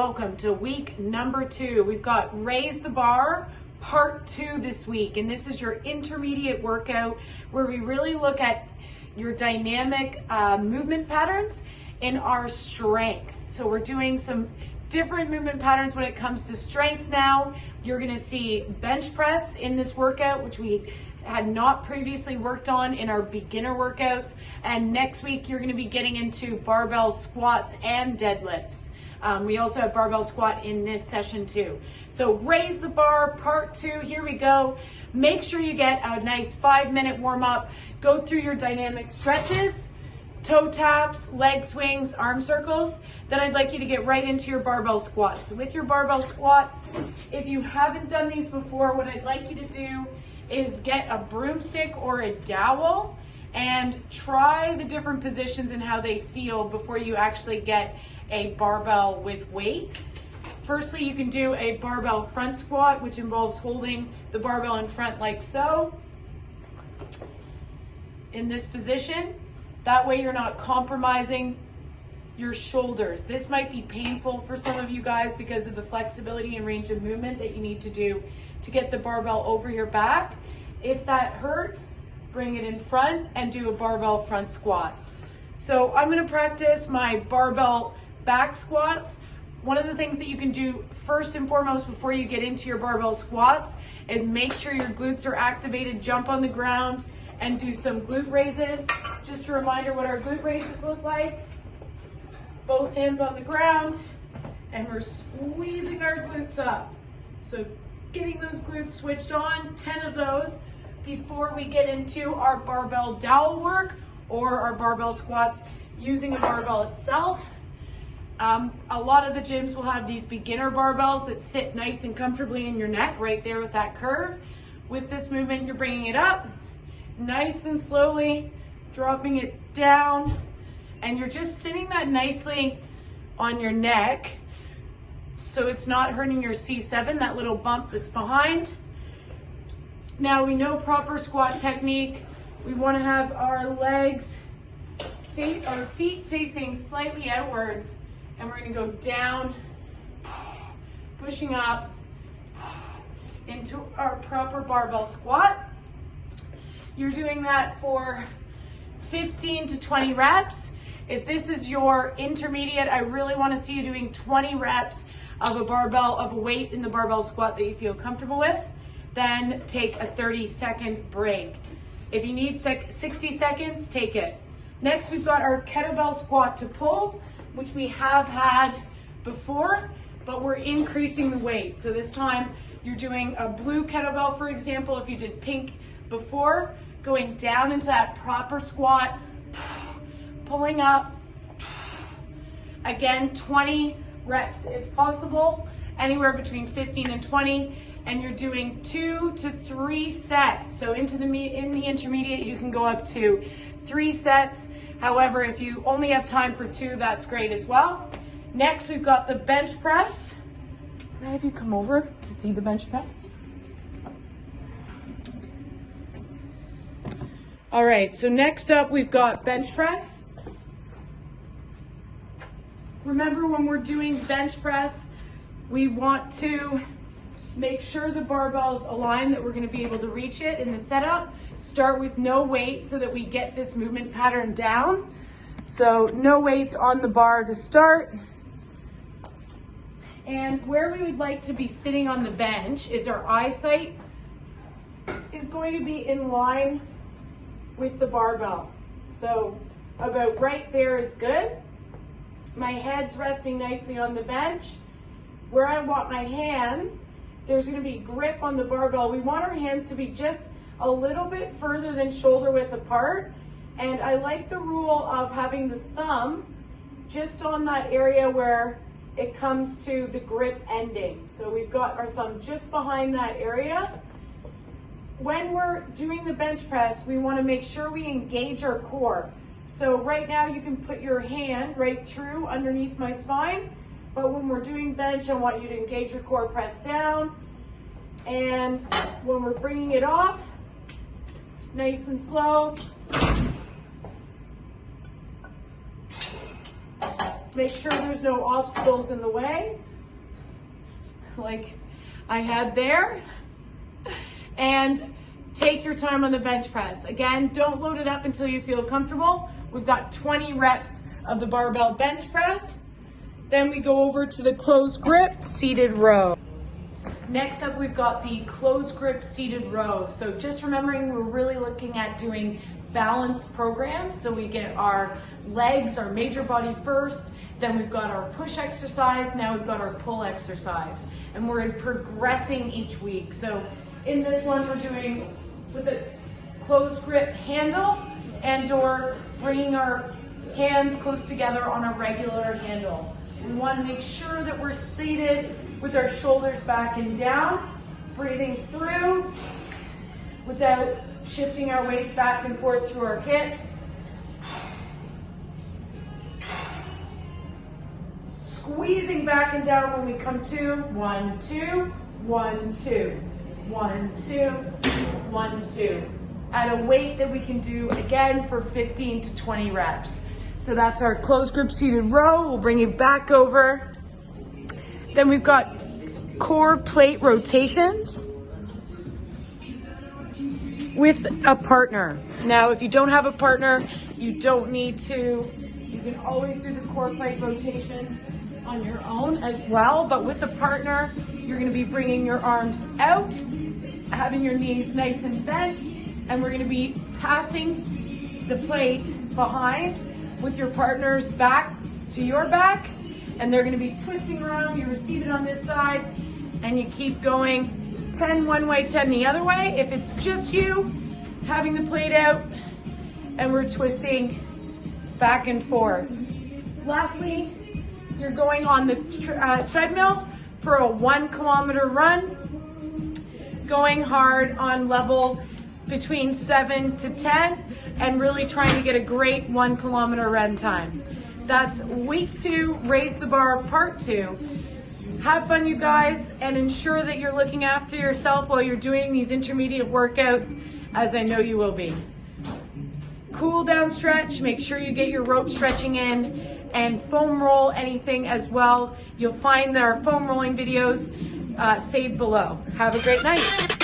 welcome to week number 2. We've got Raise the Bar part 2 this week, and this is your intermediate workout where we really look at your dynamic movement patterns and our strength. So we're doing some different movement patterns when it comes to strength now. You're gonna see bench press in this workout, which we had not previously worked on in our beginner workouts. And next week, you're gonna be getting into barbell squats and deadlifts. We also have barbell squat in this session too. So raise the bar, part 2, here we go. Make sure you get a nice 5-minute warm up. Go through your dynamic stretches, toe taps, leg swings, arm circles. Then I'd like you to get right into your barbell squats. So with your barbell squats, if you haven't done these before, what I'd like you to do is get a broomstick or a dowel and try the different positions and how they feel before you actually get a barbell with weight. Firstly, you can do a barbell front squat, which involves holding the barbell in front like so, in this position. That way you're not compromising your shoulders. This might be painful for some of you guys because of the flexibility and range of movement that you need to do to get the barbell over your back. If that hurts, bring it in front and do a barbell front squat. So I'm gonna practice my barbell back squats. One of the things that you can do first and foremost before you get into your barbell squats is make sure your glutes are activated, jump on the ground and do some glute raises. Just a reminder what our glute raises look like. Both hands on the ground and we're squeezing our glutes up. So getting those glutes switched on, 10 of those before we get into our barbell dowel work or our barbell squats using a barbell itself. A lot of the gyms will have these beginner barbells that sit nice and comfortably in your neck right there with that curve. With this movement, you're bringing it up, nice and slowly, dropping it down, and you're just sitting that nicely on your neck so it's not hurting your C7, that little bump that's behind. Now we know proper squat technique. We want to have our legs, our feet facing slightly outwards, and we're going to go down, pushing up into our proper barbell squat. You're doing that for 15 to 20 reps. If this is your intermediate, I really want to see you doing 20 reps of a barbell, of a weight in the barbell squat that you feel comfortable with. Then take a 30-second break. If you need 60 seconds, take it. Next, we've got our kettlebell squat to pull, which we have had before, but we're increasing the weight. So this time you're doing a blue kettlebell, for example, if you did pink before, going down into that proper squat, pulling up. Again, 20 reps if possible, anywhere between 15 and 20, and you're doing 2 to 3 sets. So in the intermediate, you can go up to 3 sets. However, if you only have time for 2, that's great as well. Next, we've got the bench press. Can I have you come over to see the bench press? All right, so next up, we've got bench press. Remember, when we're doing bench press, we want to make sure the barbell's aligned, that we're gonna be able to reach it in the setup. Start with no weight so that we get this movement pattern down. So no weights on the bar to start. And where we would like to be sitting on the bench is our eyesight is going to be in line with the barbell. So about right there is good. My head's resting nicely on the bench. Where I want my hands, there's gonna be grip on the barbell. We want our hands to be just a little bit further than shoulder width apart. And I like the rule of having the thumb just on that area where it comes to the grip ending. So we've got our thumb just behind that area. When we're doing the bench press, we want to make sure we engage our core. So right now you can put your hand right through underneath my spine, but when we're doing bench, I want you to engage your core, press down. And when we're bringing it off, nice and slow, make sure there's no obstacles in the way. like I had there. And take your time on the bench press. Again, don't load it up until you feel comfortable. We've got 20 reps of the barbell bench press. Then we go over to the closed grip seated row. Next up, we've got the closed grip seated row. So just remembering, we're really looking at doing balanced programs. So we get our legs, our major body first, then we've got our push exercise, now we've got our pull exercise. And we're progressing each week. So in this one, we're doing with a closed grip handle and or bringing our hands close together on a regular handle. We want to make sure that we're seated with our shoulders back and down, breathing through without shifting our weight back and forth through our hips. Squeezing back and down when we come to 1, 2, 1, 2, 1, 2, 1, 2. At a weight that we can do again for 15 to 20 reps. So that's our closed grip seated row. We'll bring it back over. Then we've got core plate rotations with a partner. Now, if you don't have a partner, you don't need to. You can always do the core plate rotations on your own as well, but with a partner, you're going to be bringing your arms out, having your knees nice and bent, and we're going to be passing the plate behind with your partner's back to your back, and they're going to be twisting around. You receive it on this side, and you keep going 10 one way, 10 the other way. If it's just you having the plate out, and we're twisting back and forth. Lastly, you're going on the treadmill for a 1 kilometer run, going hard on level between 7 to 10, and really trying to get a great 1 kilometer run time. That's week 2, Raise the Bar part 2. Have fun, you guys, and ensure that you're looking after yourself while you're doing these intermediate workouts, as I know you will be. Cool down stretch, make sure you get your rope stretching in, and foam roll anything as well. You'll find their foam rolling videos saved below. Have a great night.